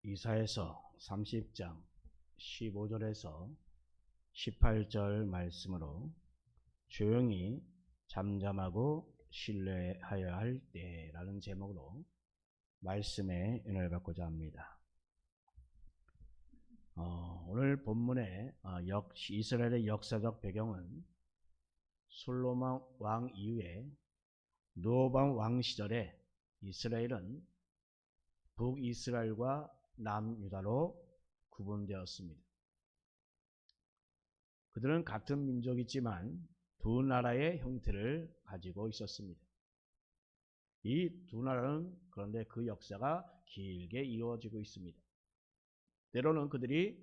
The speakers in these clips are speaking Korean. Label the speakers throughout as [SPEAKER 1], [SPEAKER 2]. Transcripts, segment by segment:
[SPEAKER 1] 이사야서 30장 15절에서 18절 말씀으로 조용히 잠잠하고 신뢰하여야 할 때라는 제목으로 말씀에 은혜를 받고자 합니다. 오늘 본문의 이스라엘의 역사적 배경은 솔로몬 왕 이후에 르호보암 왕 시절에 이스라엘은 북이스라엘과 남유다로 구분되었습니다. 그들은 같은 민족이지만 두 나라의 형태를 가지고 있었습니다. 이 두 나라는 그런데 그 역사가 길게 이어지고 있습니다. 때로는 그들이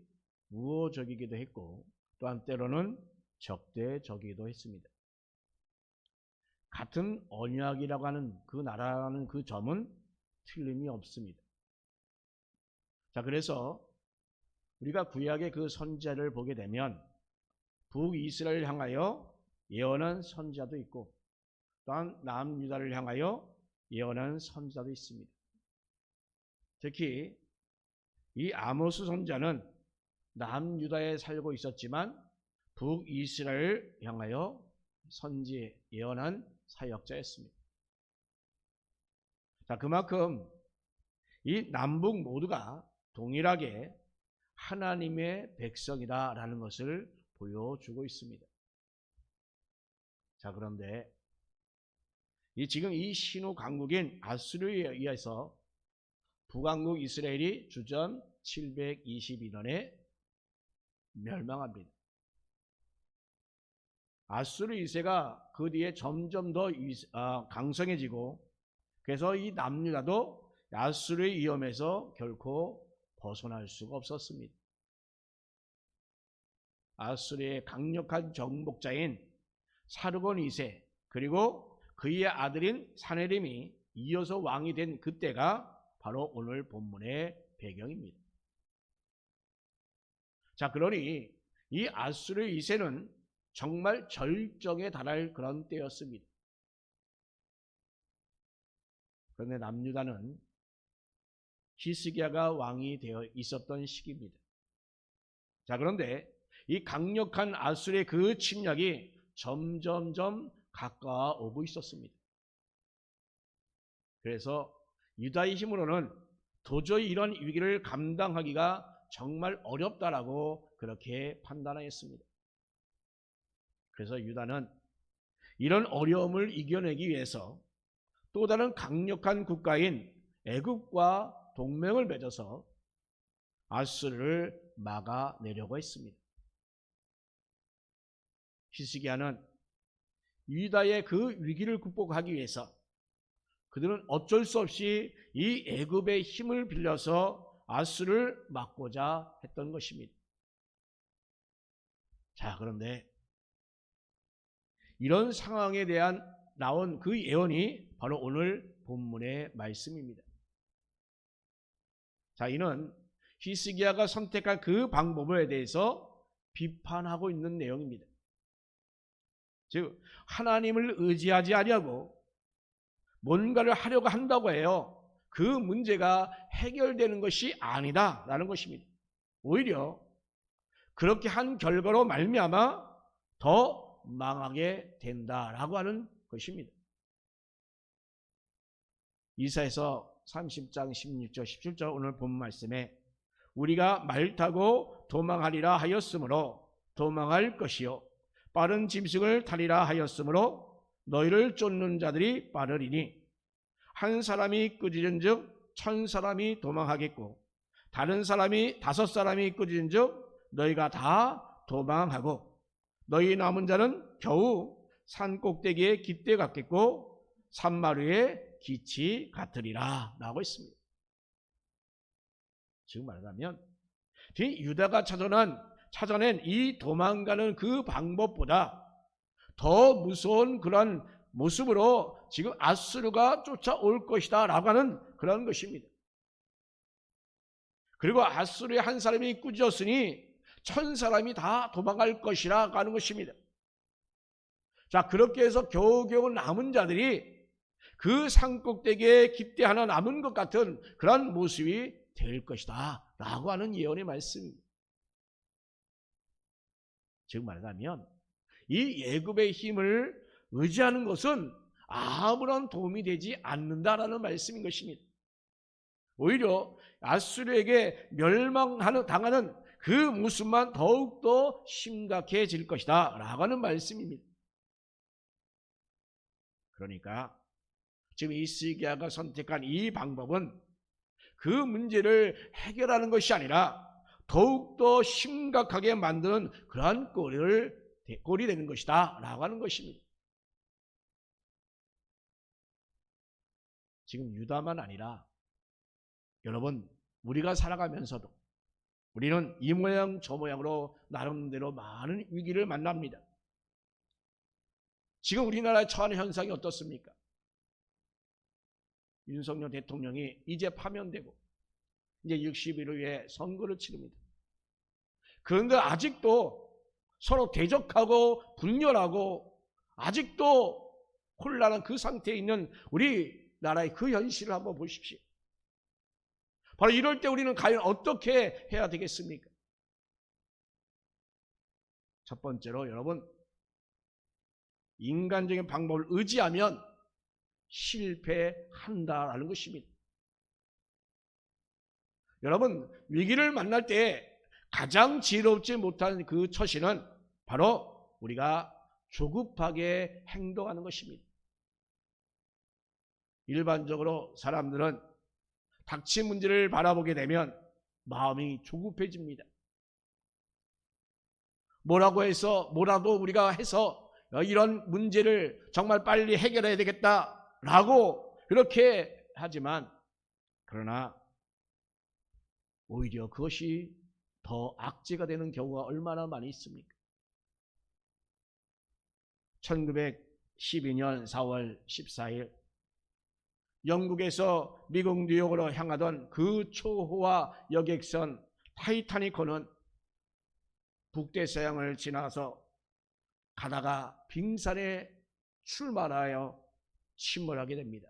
[SPEAKER 1] 우호적이기도 했고 또한 때로는 적대적이기도 했습니다. 같은 언약이라고 하는 그 나라라는 그 점은 틀림이 없습니다. 자, 그래서 우리가 구약의 그 선지자를 보게 되면 북이스라엘을 향하여 예언한 선지자도 있고 또한 남유다를 향하여 예언한 선지자도 있습니다. 특히 이 아모스 선지자는 남유다에 살고 있었지만 북이스라엘을 향하여 선지 예언한 사역자였습니다. 자, 그만큼 이 남북 모두가 동일하게 하나님의 백성이다라는 것을 보여주고 있습니다. 자, 그런데 지금 이 신후 강국인 아수르에 의해서 북왕국 이스라엘이 주전 722년에 멸망합니다. 아수르 2세가 그 뒤에 점점 더 강성해지고 그래서 이 남유다도 아수르의 위험에서 결코 벗어날 수가 없었습니다. 아수르의 강력한 정복자인 사르곤 2세 그리고 그의 아들인 사네림이 이어서 왕이 된 그때가 바로 오늘 본문의 배경입니다. 자, 그러니 이 아수르 2세는 정말 절정에 달할 그런 때였습니다. 그런데 남유다는 히스기야가 왕이 되어 있었던 시기입니다. 자, 그런데 이 강력한 아수르의 그 침략이 점점점 가까워 오고 있었습니다. 그래서 유다의 힘으로는 도저히 이런 위기를 감당하기가 정말 어렵다라고 그렇게 판단하였습니다. 그래서 유다는 이런 어려움을 이겨내기 위해서 또 다른 강력한 국가인 애굽과 동맹을 맺어서 아수르를 막아내려고 했습니다. 히스기야는 유다의 그 위기를 극복하기 위해서 그들은 어쩔 수 없이 이 애굽의 힘을 빌려서 아수르를 막고자 했던 것입니다. 자, 그런데 이런 상황에 대한 나온 그 예언이 바로 오늘 본문의 말씀입니다. 자, 이는 히스기야가 선택한 그 방법에 대해서 비판하고 있는 내용입니다. 즉 하나님을 의지하지 아니하고 뭔가를 하려고 한다고 해요. 그 문제가 해결되는 것이 아니다라는 것입니다. 오히려 그렇게 한 결과로 말미암아 더 망하게 된다라고 하는 것입니다. 이사야서 30장 16절 17절 오늘 본 말씀에 우리가 말 타고 도망하리라 하였으므로 도망할 것이요 빠른 짐승을 타리라 하였으므로 너희를 쫓는 자들이 빠르리니 한 사람이 꾸짖은즉 1000사람이 도망하겠고 다른 사람이 5사람이 꾸짖은즉 너희가 다 도망하고 너희 남은 자는 겨우 산 꼭대기에 깃대 같겠고 산마루에 기치 같으리라 라고 했습니다. 지금 말하자면 유다가 찾아낸 이 도망가는 그 방법보다 더 무서운 그런 모습으로 지금 아수르가 쫓아올 것이다 라고 하는 그런 것입니다. 그리고 아수르의 한 사람이 꾸짖었으니 1000사람이 다 도망갈 것이라고 하는 것입니다. 자, 그렇게 해서 겨우겨우 남은 자들이 그 산꼭대기에 깃대 하나 남은 것 같은 그런 모습이 될 것이다 라고 하는 예언의 말씀입니다. 즉 말하자면 이 애굽의 힘을 의지하는 것은 아무런 도움이 되지 않는다라는 말씀인 것입니다. 오히려 아수르에게 당하는 그 모습만 더욱더 심각해질 것이다 라고 하는 말씀입니다. 그러니까 지금 히스기야가 선택한 이 방법은 그 문제를 해결하는 것이 아니라 더욱더 심각하게 만드는 그러한 꼴이 되는 것이다 라고 하는 것입니다. 지금 유다만 아니라 여러분, 우리가 살아가면서도 우리는 이 모양 저 모양으로 나름대로 많은 위기를 만납니다. 지금 우리나라에 처한 현상이 어떻습니까? 윤석열 대통령이 이제 파면되고 이제 60일 후에 선거를 치릅니다. 그런데 아직도 서로 대적하고 분열하고 아직도 혼란한 그 상태에 있는 우리나라의 그 현실을 한번 보십시오. 바로 이럴 때 우리는 과연 어떻게 해야 되겠습니까? 첫 번째로 여러분, 인간적인 방법을 의지하면 실패한다라는 것입니다. 여러분, 위기를 만날 때 가장 지혜롭지 못한 그 처신은 바로 우리가 조급하게 행동하는 것입니다. 일반적으로 사람들은 닥친 문제를 바라보게 되면 마음이 조급해집니다. 뭐라도 우리가 해서 이런 문제를 정말 빨리 해결해야 되겠다라고 그렇게 하지만 그러나 오히려 그것이 더 악재가 되는 경우가 얼마나 많이 있습니까? 1912년 4월 14일 영국에서 미국 뉴욕으로 향하던 그 초호화 여객선 타이타닉호는 북대서양을 지나서 가다가 빙산에 출마하여 침몰하게 됩니다.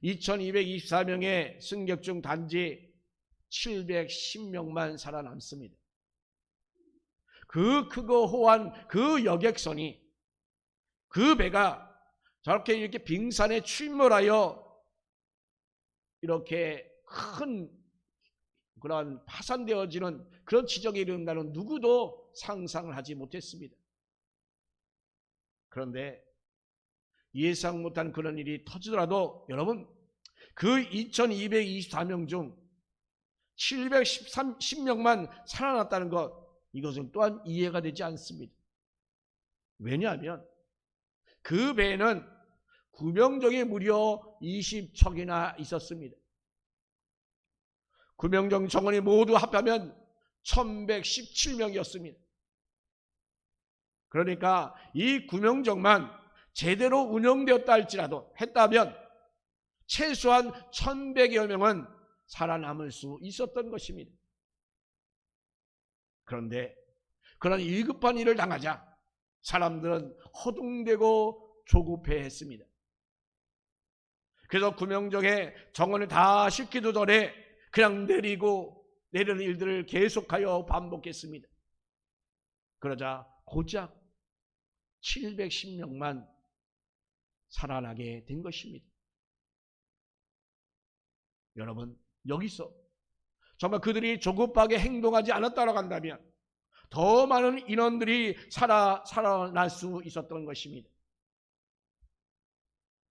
[SPEAKER 1] 2224명의 승객 중 단지 710명만 살아남습니다. 그 크고 호한 그 여객선이, 그 배가 저렇게 이렇게 빙산에 출몰하여 이렇게 큰 그런 파산되어지는 그런 지적에 이른다는 누구도 상상을 하지 못했습니다. 그런데 예상 못한 그런 일이 터지더라도 여러분, 그 2224명 중 710명만 살아났다는 것, 이것은 또한 이해가 되지 않습니다. 왜냐하면 그 배에는 구명정이 무려 20척이나 있었습니다. 구명정 정원이 모두 합하면 1117명이었습니다. 그러니까 이 구명정만 제대로 운영되었다 할지라도 했다면 최소한 1100여 명은 살아남을 수 있었던 것입니다. 그런데 그런 위급한 일을 당하자 사람들은 허둥대고 조급해했습니다. 그래서 구명정의 정원을 다 싣기도 전에 그냥 내리는 일들을 계속하여 반복했습니다. 그러자 고작 710명만 살아나게 된 것입니다. 여러분, 여기서 정말 그들이 조급하게 행동하지 않았다고 한다면 더 많은 인원들이 살아날 수 있었던 것입니다.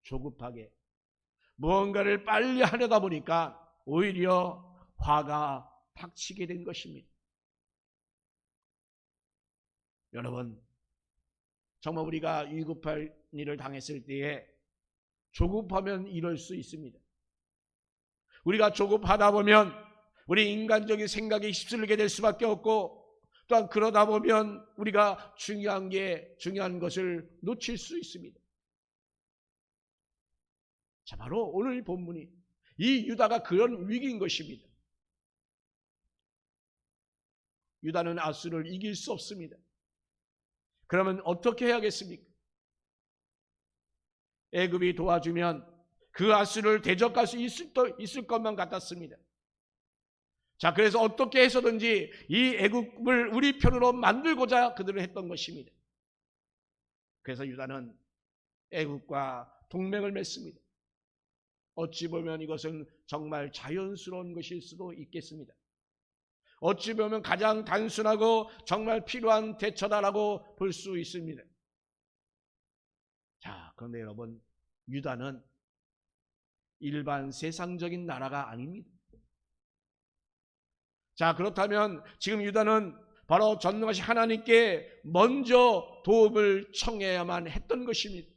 [SPEAKER 1] 조급하게 무언가를 빨리 하려다 보니까 오히려 화가 닥치게 된 것입니다. 여러분, 정말 우리가 위급할 일을 당했을 때에 조급하면 이럴 수 있습니다. 우리가 조급하다 보면 우리 인간적인 생각이 휩쓸리게 될 수밖에 없고, 또한 그러다 보면 우리가 중요한 것을 놓칠 수 있습니다. 자, 바로 오늘 본문이 이 유다가 그런 위기인 것입니다. 유다는 아수르를 이길 수 없습니다. 그러면 어떻게 해야겠습니까? 애굽이 도와주면 그 아수르를 대적할 수 있을 것만 같았습니다. 자, 그래서 어떻게 해서든지 이 애굽을 우리 편으로 만들고자 그들은 했던 것입니다. 그래서 유다는 애굽과 동맹을 맺습니다. 어찌 보면 이것은 정말 자연스러운 것일 수도 있겠습니다. 어찌 보면 가장 단순하고 정말 필요한 대처다라고 볼 수 있습니다. 자, 그런데 여러분, 유다는 일반 세상적인 나라가 아닙니다. 자, 그렇다면 지금 유다는 바로 전능하신 하나님께 먼저 도움을 청해야만 했던 것입니다.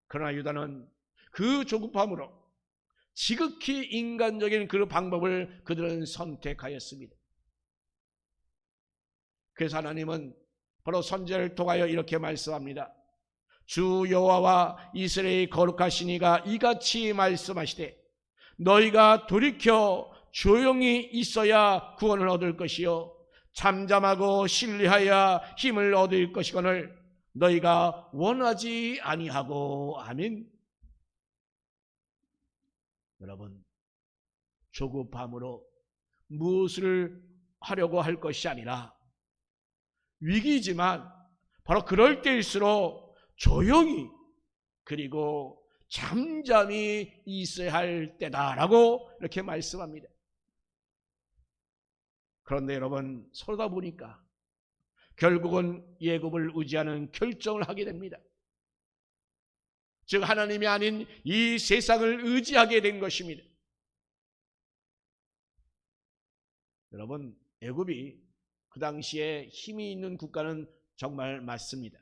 [SPEAKER 1] 그러나 유다는 그 조급함으로 지극히 인간적인 그 방법을 그들은 선택하였습니다. 그래서 하나님은 바로 선지자를 통하여 이렇게 말씀합니다. 주 여호와와 이스라엘의 거룩하시니가 이같이 말씀하시되 너희가 돌이켜 조용히 있어야 구원을 얻을 것이요 잠잠하고 신뢰하여 힘을 얻을 것이거늘 너희가 원하지 아니하고. 아멘. 여러분, 조급함으로 무엇을 하려고 할 것이 아니라 위기지만 바로 그럴 때일수록 조용히 그리고 잠잠히 있어야 할 때다라고 이렇게 말씀합니다. 그런데 여러분, 서로다 보니까 결국은 애굽을 의지하는 결정을 하게 됩니다. 즉 하나님이 아닌 이 세상을 의지하게 된 것입니다. 여러분, 애굽이 그 당시에 힘이 있는 국가는 정말 맞습니다.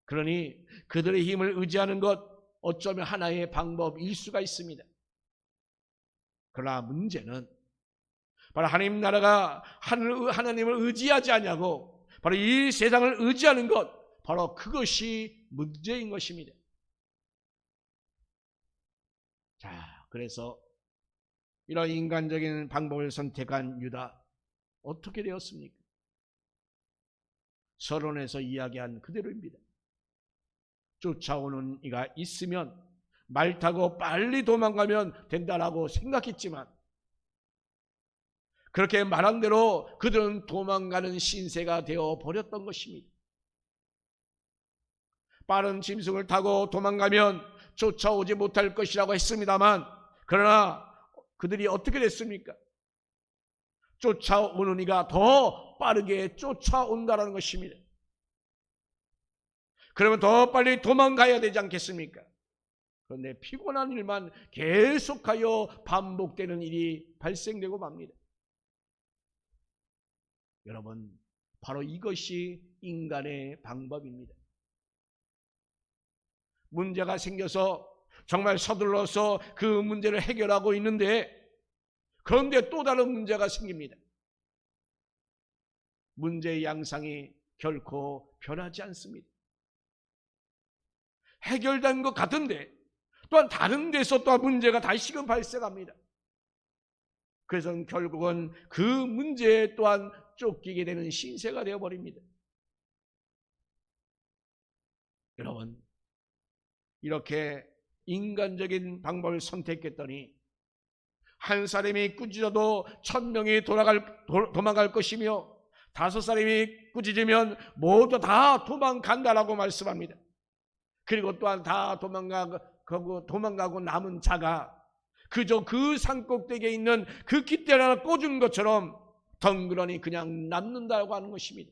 [SPEAKER 1] 그러니 그들의 힘을 의지하는 것 어쩌면 하나의 방법일 수가 있습니다. 그러나 문제는 바로 하나님 나라가 하나님을 의지하지 않냐고 바로 이 세상을 의지하는 것, 바로 그것이 문제인 것입니다. 자, 그래서 이런 인간적인 방법을 선택한 유다, 어떻게 되었습니까? 서론에서 이야기한 그대로입니다. 쫓아오는 이가 있으면 말 타고 빨리 도망가면 된다라고 생각했지만 그렇게 말한 대로 그들은 도망가는 신세가 되어 버렸던 것입니다. 빠른 짐승을 타고 도망가면 쫓아오지 못할 것이라고 했습니다만 그러나 그들이 어떻게 됐습니까? 쫓아오는 이가 더 빠르게 쫓아온다는 것입니다. 그러면 더 빨리 도망가야 되지 않겠습니까? 그런데 피곤한 일만 계속하여 반복되는 일이 발생되고 맙니다. 여러분, 바로 이것이 인간의 방법입니다. 문제가 생겨서 정말 서둘러서 그 문제를 해결하고 있는데 그런데 또 다른 문제가 생깁니다. 문제의 양상이 결코 변하지 않습니다. 해결된 것 같은데 또한 다른 데서 또 문제가 다시금 발생합니다. 그래서 결국은 그 문제에 또한 쫓기게 되는 신세가 되어버립니다. 여러분, 이렇게 인간적인 방법을 선택했더니 한 사람이 꾸짖어도 1000명이 도망갈 것이며 5사람이 꾸짖으면 모두 다 도망간다라고 말씀합니다. 그리고 또한 다 도망가고 남은 자가 그저 그 산꼭대기에 있는 그 깃대를 하나 꽂은 것처럼 덩그러니 그냥 남는다고 하는 것입니다.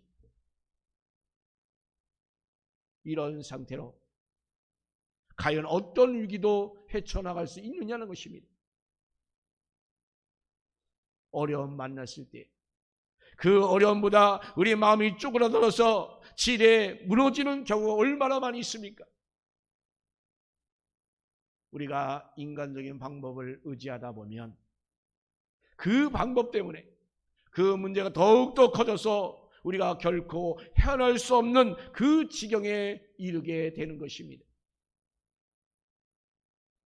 [SPEAKER 1] 이런 상태로 과연 어떤 위기도 헤쳐나갈 수 있느냐는 것입니다. 어려움 만났을 때 그 어려움보다 우리 마음이 쪼그라들어서 지레 무너지는 경우가 얼마나 많이 있습니까? 우리가 인간적인 방법을 의지하다 보면 그 방법 때문에 그 문제가 더욱더 커져서 우리가 결코 헤어날 수 없는 그 지경에 이르게 되는 것입니다.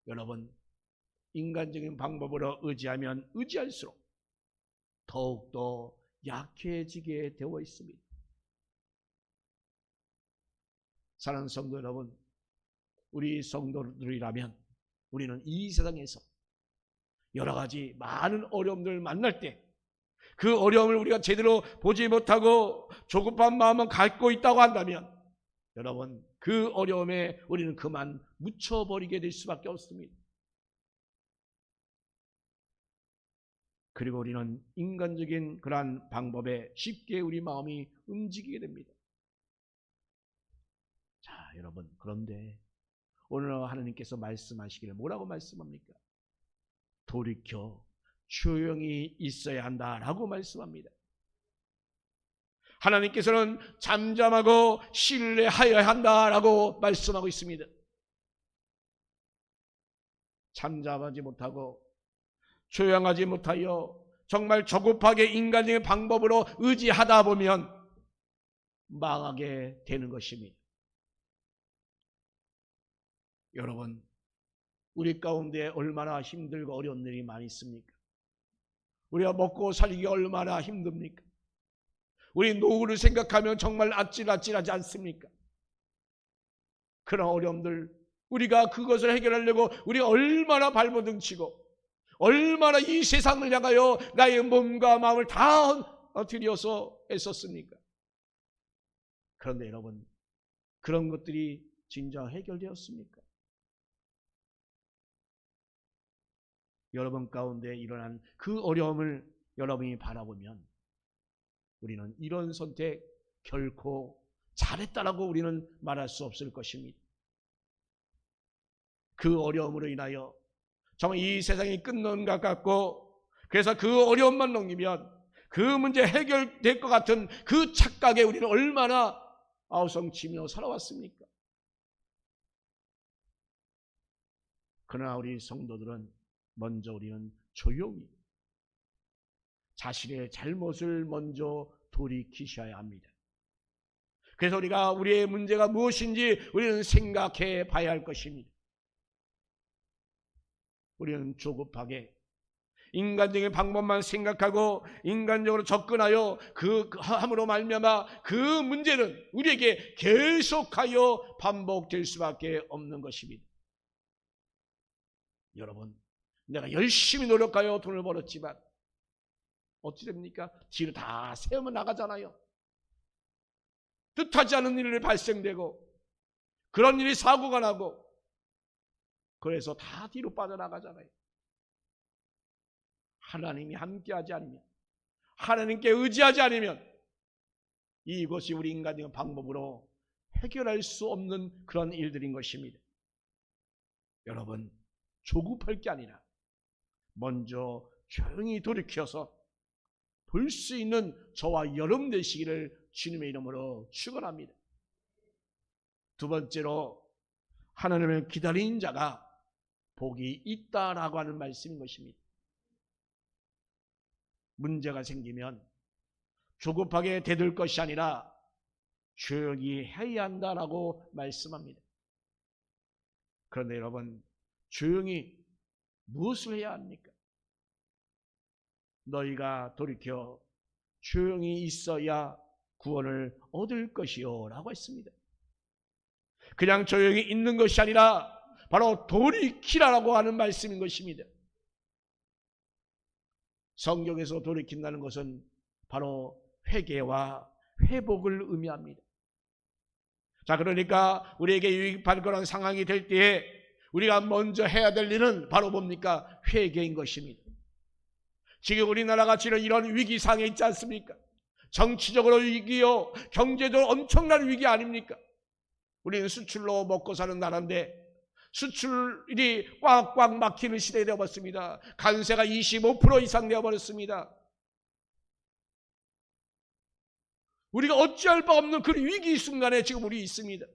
[SPEAKER 1] 여러분, 인간적인 방법으로 의지하면 의지할수록 더욱더 약해지게 되어 있습니다. 사랑하는 성도 여러분, 우리 성도들이라면 우리는 이 세상에서 여러 가지 많은 어려움들을 만날 때 그 어려움을 우리가 제대로 보지 못하고 조급한 마음만 갖고 있다고 한다면 여러분 그 어려움에 우리는 그만 묻혀버리게 될 수밖에 없습니다. 그리고 우리는 인간적인 그러한 방법에 쉽게 우리 마음이 움직이게 됩니다. 자, 여러분, 그런데 오늘 하나님께서 말씀하시기를 뭐라고 말씀합니까? 돌이켜 조용히 있어야 한다라고 말씀합니다. 하나님께서는 잠잠하고 신뢰하여야 한다라고 말씀하고 있습니다. 잠잠하지 못하고 조용하지 못하여 정말 조급하게 인간적인 방법으로 의지하다 보면 망하게 되는 것입니다. 여러분, 우리 가운데 얼마나 힘들고 어려운 일이 많이 있습니까? 우리가 먹고 살기 얼마나 힘듭니까? 우리 노후를 생각하면 정말 아찔아찔하지 않습니까? 그런 어려움들, 우리가 그것을 해결하려고 우리가 얼마나 발버둥 치고 얼마나 이 세상을 향하여 나의 몸과 마음을 다 들여서 애썼습니까? 그런데 여러분, 그런 것들이 진정 해결되었습니까? 여러분 가운데 일어난 그 어려움을 여러분이 바라보면 우리는 이런 선택 결코 잘했다라고 우리는 말할 수 없을 것입니다. 그 어려움으로 인하여 정말 이 세상이 끝난 것 같고 그래서 그 어려움만 넘기면 그 문제 해결될 것 같은 그 착각에 우리는 얼마나 아우성치며 살아왔습니까? 그러나 우리 성도들은 먼저 우리는 조용히 자신의 잘못을 먼저 돌이키셔야 합니다. 그래서 우리가 우리의 문제가 무엇인지 우리는 생각해 봐야 할 것입니다. 우리는 조급하게 인간적인 방법만 생각하고 인간적으로 접근하여 그 함으로 말미암아 그 문제는 우리에게 계속하여 반복될 수밖에 없는 것입니다. 여러분, 내가 열심히 노력하여 돈을 벌었지만 어찌 됩니까? 뒤로 다 세우면 나가잖아요. 뜻하지 않은 일이 발생되고 그런 일이 사고가 나고 그래서 다 뒤로 빠져나가잖아요. 하나님이 함께하지 않으면, 하나님께 의지하지 않으면 이것이 우리 인간의 방법으로 해결할 수 없는 그런 일들인 것입니다. 여러분, 조급할 게 아니라 먼저 조용히 돌이켜서 볼 수 있는 저와 여러분 되시기를 주님의 이름으로 축원합니다. 두 번째로 하나님을 기다리는 자가 복이 있다라고 하는 말씀인 것입니다. 문제가 생기면 조급하게 대들 것이 아니라 조용히 해야 한다라고 말씀합니다. 그런데 여러분, 조용히 무엇을 해야 합니까? 너희가 돌이켜 조용히 있어야 구원을 얻을 것이요 라고 했습니다. 그냥 조용히 있는 것이 아니라 바로 돌이키라라고 하는 말씀인 것입니다. 성경에서 돌이킨다는 것은 바로 회개와 회복을 의미합니다. 자, 그러니까 우리에게 유익한 그런 상황이 될 때에 우리가 먼저 해야 될 일은 바로 뭡니까? 회개인 것입니다. 지금 우리나라가 지금 이런 위기상에 있지 않습니까? 정치적으로 위기요, 경제적으로 엄청난 위기 아닙니까? 우리는 수출로 먹고 사는 나라인데 수출이 꽉꽉 막히는 시대에 되어버렸습니다. 관세가 25% 이상 되어버렸습니다. 우리가 어찌할 바 없는 그 위기 순간에 지금 우리 있습니다.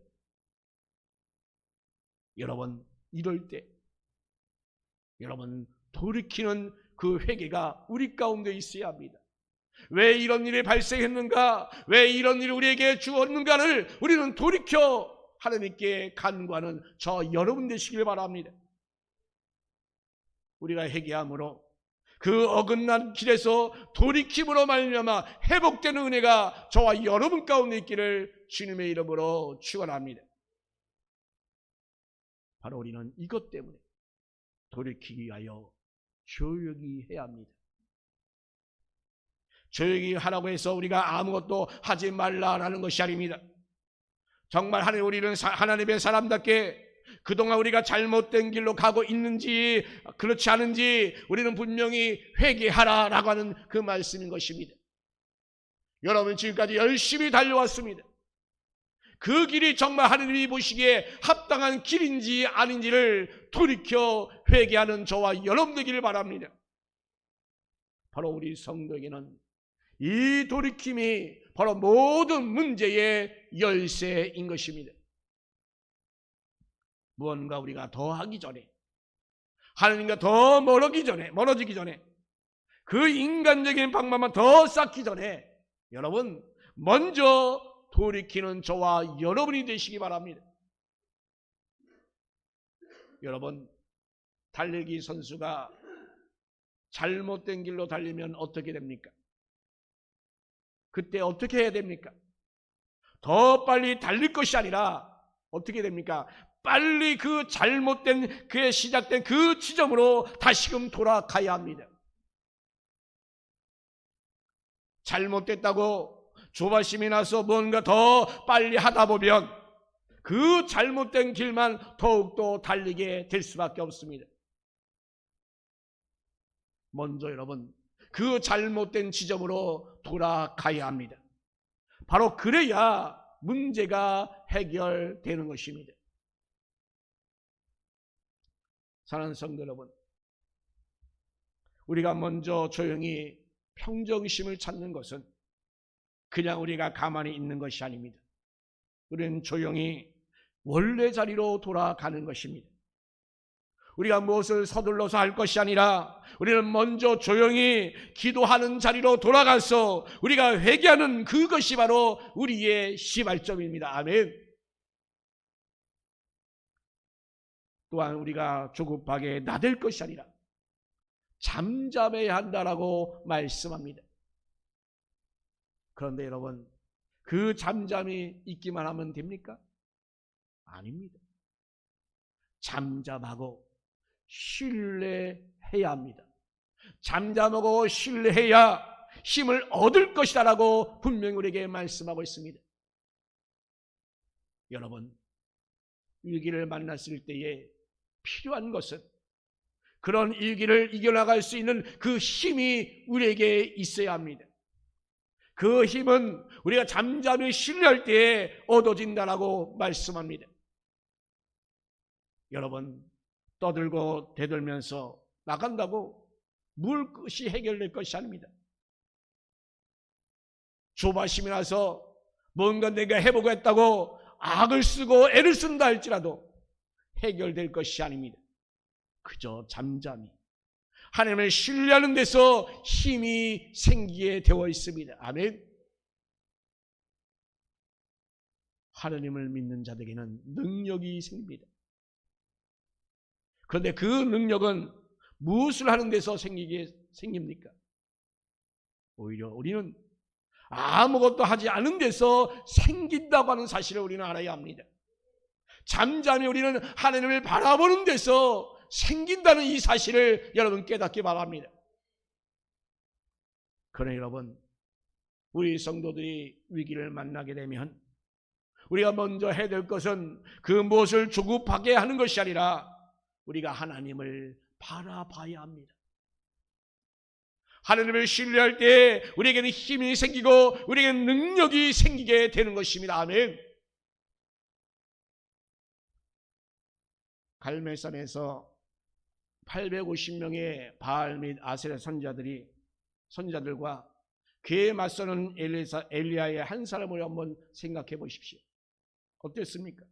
[SPEAKER 1] 여러분, 이럴 때 여러분 돌이키는 그 회개가 우리 가운데 있어야 합니다. 왜 이런 일이 발생했는가? 왜 이런 일이 우리에게 주었는가를 우리는 돌이켜 하나님께 간구하는 저 여러분 되시길 바랍니다. 우리가 회개함으로 그 어긋난 길에서 돌이킴으로 말미암아 회복되는 은혜가 저와 여러분 가운데 있기를 주님의 이름으로 축원합니다. 바로 우리는 이것 때문에 돌이키기 위하여 조용히 해야 합니다. 조용히 하라고 해서 우리가 아무것도 하지 말라라는 것이 아닙니다. 정말 우리는 하나님의 사람답게 그동안 우리가 잘못된 길로 가고 있는지 그렇지 않은지 우리는 분명히 회개하라라고 하는 그 말씀인 것입니다. 여러분 지금까지 열심히 달려왔습니다. 그 길이 정말 하나님이 보시기에 합당한 길인지 아닌지를 돌이켜 회개하는 저와 여러분 되기를 바랍니다. 바로 우리 성도에게는 이 돌이킴이 바로 모든 문제의 열쇠인 것입니다. 무언가 우리가 더 하기 전에, 하나님과 더 멀어지기 전에, 그 인간적인 방법만 더 쌓기 전에 여러분 먼저 돌이키는 저와 여러분이 되시기 바랍니다. 여러분, 달리기 선수가 잘못된 길로 달리면 어떻게 됩니까? 그때 어떻게 해야 됩니까? 더 빨리 달릴 것이 아니라 어떻게 됩니까? 빨리 그 잘못된 그의 시작된 그 지점으로 다시금 돌아가야 합니다. 잘못됐다고 조바심이 나서 뭔가 더 빨리 하다 보면 그 잘못된 길만 더욱더 달리게 될 수밖에 없습니다. 먼저 여러분 그 잘못된 지점으로 돌아가야 합니다. 바로 그래야 문제가 해결되는 것입니다. 사랑하는 성도 여러분, 우리가 먼저 조용히 평정심을 찾는 것은 그냥 우리가 가만히 있는 것이 아닙니다. 우리는 조용히 원래 자리로 돌아가는 것입니다. 우리가 무엇을 서둘러서 할 것이 아니라 우리는 먼저 조용히 기도하는 자리로 돌아가서 우리가 회개하는 그것이 바로 우리의 시발점입니다. 아멘. 또한 우리가 조급하게 나댈 것이 아니라 잠잠해야 한다라고 말씀합니다. 그런데 여러분, 그 잠잠이 있기만 하면 됩니까? 아닙니다. 잠잠하고 신뢰해야 합니다. 잠잠하고 신뢰해야 힘을 얻을 것이다라고 분명히 우리에게 말씀하고 있습니다. 여러분, 위기를 만났을 때에 필요한 것은 그런 위기를 이겨나갈 수 있는 그 힘이 우리에게 있어야 합니다. 그 힘은 우리가 잠잠히 신뢰할 때에 얻어진다라고 말씀합니다. 여러분, 떠들고 대들면서 나간다고 물끝이 해결될 것이 아닙니다. 조바심이 나서 뭔가 내가 해보고 했다고 악을 쓰고 애를 쓴다 할지라도 해결될 것이 아닙니다. 그저 잠잠히 하나님을 신뢰하는 데서 힘이 생기게 되어 있습니다. 아멘. 하나님을 믿는 자들에게는 능력이 생깁니다. 그런데 그 능력은 무엇을 하는 데서 생깁니까? 오히려 우리는 아무것도 하지 않은 데서 생긴다고 하는 사실을 우리는 알아야 합니다. 잠잠히 우리는 하나님을 바라보는 데서 생긴다는 이 사실을 여러분 깨닫기 바랍니다. 그러나 여러분, 우리 성도들이 위기를 만나게 되면 우리가 먼저 해야 될 것은 그 무엇을 조급하게 하는 것이 아니라 우리가 하나님을 바라봐야 합니다. 하나님을 신뢰할 때 우리에게는 힘이 생기고 우리에게는 능력이 생기게 되는 것입니다. 아멘. 갈멜산에서 850명의 바알 및 아세라 선자들과 그에 맞서는 엘리야의 한 사람을 한번 생각해 보십시오. 어땠습니까?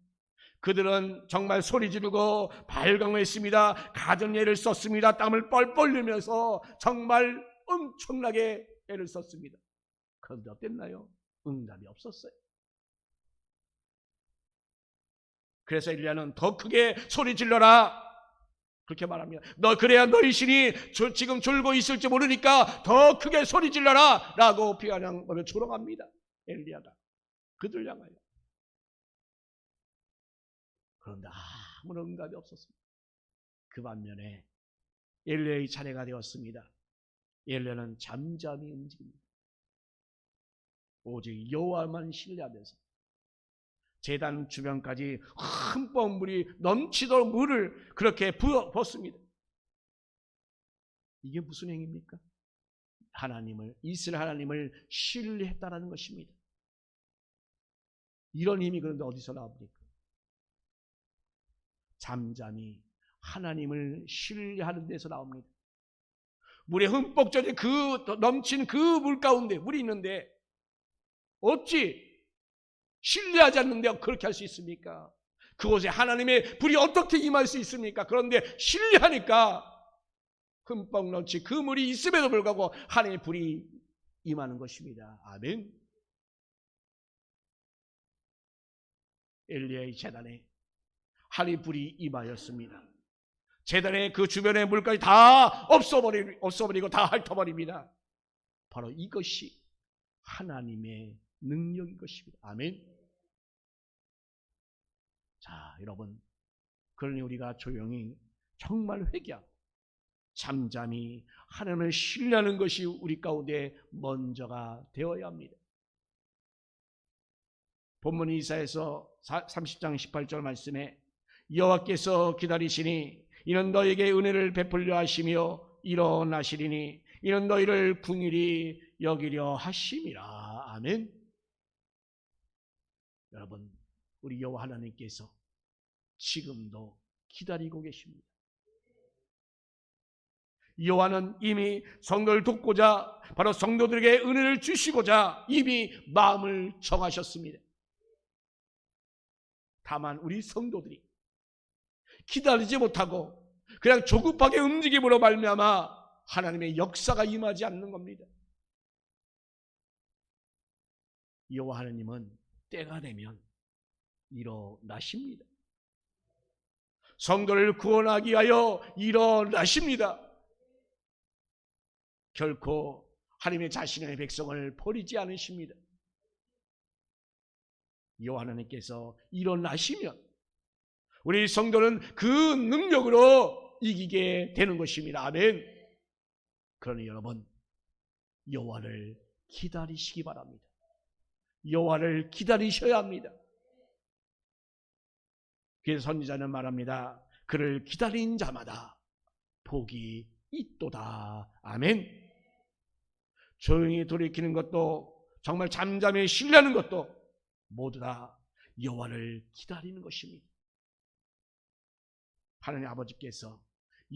[SPEAKER 1] 그들은 정말 소리 지르고 발광했습니다. 가전 애를 썼습니다. 땀을 뻘뻘 흘리면서 정말 엄청나게 애를 썼습니다. 그런데 어땠나요? 응답이 없었어요. 그래서 엘리야는 더 크게 소리 질러라 그렇게 말합니다. 그래야 너희 신이 지금 졸고 있을지 모르니까 더 크게 소리 질러라 라고 비아냥거려 조롱합니다. 엘리야가 그들 향하여. 그런데 아무런 응답이 없었습니다. 그 반면에 엘리야의 차례가 되었습니다. 엘리야는 잠잠히 움직입니다. 오직 여호와만 신뢰하면서 제단 주변까지 흠뻑 물이 넘치도록 물을 그렇게 부었습니다. 이게 무슨 행위입니까? 하나님을, 이스라엘 하나님을 신뢰했다라는 것입니다. 이런 힘이 그런데 어디서 나옵니까? 잠잠히 하나님을 신뢰하는 데서 나옵니다. 물에 흠뻑 젖은 넘친 그 물 가운데 물이 있는데 어찌 신뢰하지 않는데 그렇게 할 수 있습니까? 그곳에 하나님의 불이 어떻게 임할 수 있습니까? 그런데 신뢰하니까 흠뻑 넘친 그 물이 있음에도 불구하고 하나님의 불이 임하는 것입니다. 아멘. 엘리야의 제단에 하나님의 불이 임하였습니다. 제단의 그 주변의 물까지 다 없어버리고 다 핥아버립니다. 바로 이것이 하나님의 능력인 것입니다. 아멘. 자, 여러분, 그러니 우리가 조용히 정말 회개하고 잠잠히 하나님을 신뢰하는 것이 우리 가운데 먼저가 되어야 합니다. 본문 이사야서 30장 18절 말씀에 여호와께서 기다리시니 이는 너에게 은혜를 베풀려 하시며 일어나시리니 이는 너희를 긍휼히 여기려 하심이라. 아멘. 여러분, 우리 여호와 하나님께서 지금도 기다리고 계십니다. 여호와는 이미 성도를 돕고자 바로 성도들에게 은혜를 주시고자 이미 마음을 정하셨습니다. 다만 우리 성도들이 기다리지 못하고 그냥 조급하게 움직임으로 말미암아 하나님의 역사가 임하지 않는 겁니다. 여호와 하나님은 때가 되면 일어나십니다. 성도를 구원하기 위하여 일어나십니다. 결코 하나님의 자신의 백성을 버리지 않으십니다. 여호와 하나님께서 일어나시면 우리 성도는 그 능력으로 이기게 되는 것입니다. 아멘. 그러니 여러분, 여호와를 기다리시기 바랍니다. 여호와를 기다리셔야 합니다. 그래서 선지자는 말합니다. 그를 기다린 자마다 복이 있도다. 아멘. 조용히 돌이키는 것도 정말 잠잠히 신뢰하는 것도 모두 다 여호와를 기다리는 것입니다. 하나님 아버지께서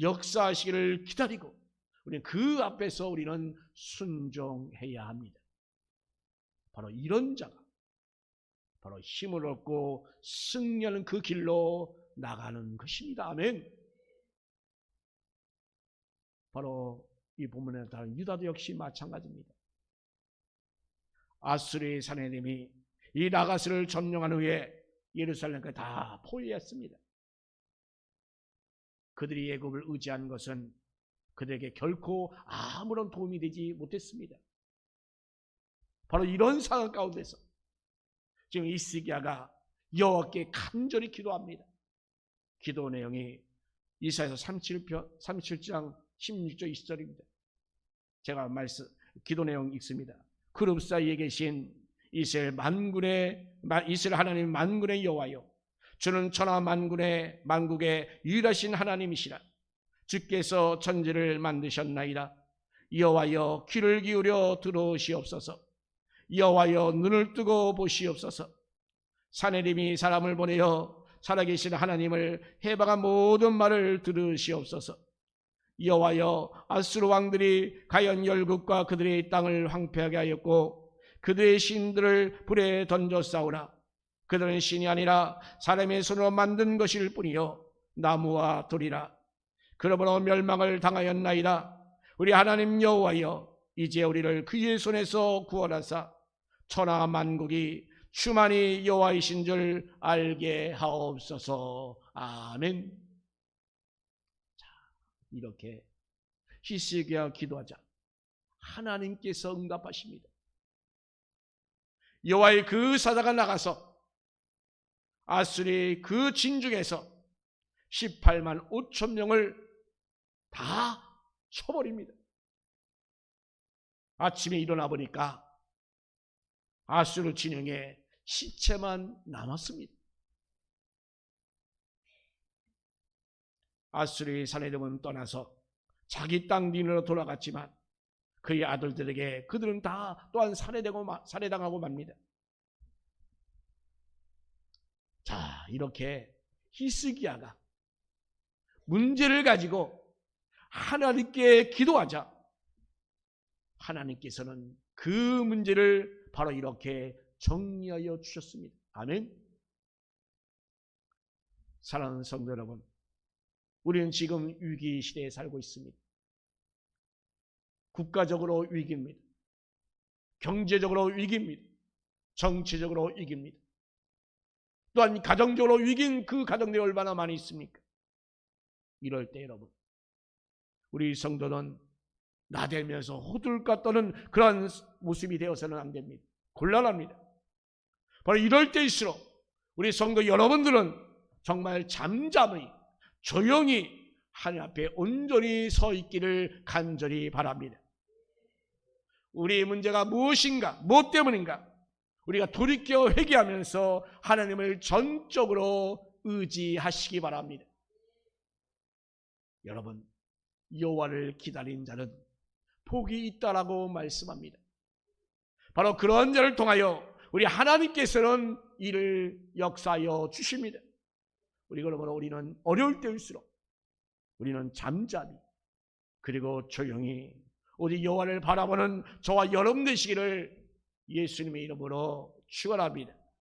[SPEAKER 1] 역사하시기를 기다리고 우리는 그 앞에서 우리는 순종해야 합니다. 바로 이런 자가 바로 힘을 얻고 승리하는 그 길로 나가는 것입니다. 아멘. 바로 이 본문에 따른 유다도 역시 마찬가지입니다. 아수르의 사내림이 이 나가스를 점령한 후에 예루살렘까지 다 포위했습니다. 그들이 애굽을 의지한 것은 그들에게 결코 아무런 도움이 되지 못했습니다. 바로 이런 상황 가운데서 지금 히스기야가 여호와께 간절히 기도합니다. 기도 내용이 이사야서 37장 16절 20절입니다. 제가 기도 내용 읽습니다. 그룹 사이에 계신 이스라엘 하나님 만군의 여호와여, 주는 천하 만국의 유일하신 하나님이시라. 주께서 천지를 만드셨나이다. 여호와여, 귀를 기울여 들으시옵소서. 여호와여, 눈을 뜨고 보시옵소서. 사내림이 사람을 보내어 살아계신 하나님을 해방한 모든 말을 들으시옵소서. 여호와여, 아수르 왕들이 가연 열국과 그들의 땅을 황폐하게 하였고 그들의 신들을 불에 던져 싸우라. 그들은 신이 아니라 사람의 손으로 만든 것일 뿐이요 나무와 돌이라. 그러므로 멸망을 당하였나이다. 우리 하나님 여호와여, 이제 우리를 그의 손에서 구원하사 천하 만국이 주만이 여호와이신 줄 알게 하옵소서. 아멘. 자, 이렇게 히스기야 기도하자 하나님께서 응답하십니다. 여호와의 그 사자가 나가서 아수르의 그 진중에서 18만 5천 명을 다 쳐버립니다. 아침에 일어나 보니까 아수르 진영에 시체만 남았습니다. 아수르의 사내들은 떠나서 자기 땅 니느로 돌아갔지만 그의 아들들에게 그들은 다 또한 살해당하고 맙니다. 자, 이렇게 히스기야가 문제를 가지고 하나님께 기도하자 하나님께서는 그 문제를 바로 이렇게 정리하여 주셨습니다. 아멘. 사랑하는 성도 여러분, 우리는 지금 위기 시대에 살고 있습니다. 국가적으로 위기입니다. 경제적으로 위기입니다. 정치적으로 위기입니다. 또한 가정적으로 위기인 그 가정들이 얼마나 많이 있습니까? 이럴 때 여러분, 우리 성도는 나대면서 호들갑 떠는 그러한 모습이 되어서는 안 됩니다. 곤란합니다. 바로 이럴 때일수록 우리 성도 여러분들은 정말 잠잠히 조용히 하나님 앞에 온전히 서 있기를 간절히 바랍니다. 우리의 문제가 무엇인가, 무엇 때문인가 우리가 돌이켜 회개하면서 하나님을 전적으로 의지하시기 바랍니다. 여러분, 여호와를 기다린 자는 복이 있다라고 말씀합니다. 바로 그런 자를 통하여 우리 하나님께서는 이를 역사하여 주십니다. 그러므로 우리는 어려울 때일수록 우리는 잠잠히 그리고 조용히 우리 여호와를 바라보는 저와 여러분 되시기를 예수님의 이름으로 축원합니다.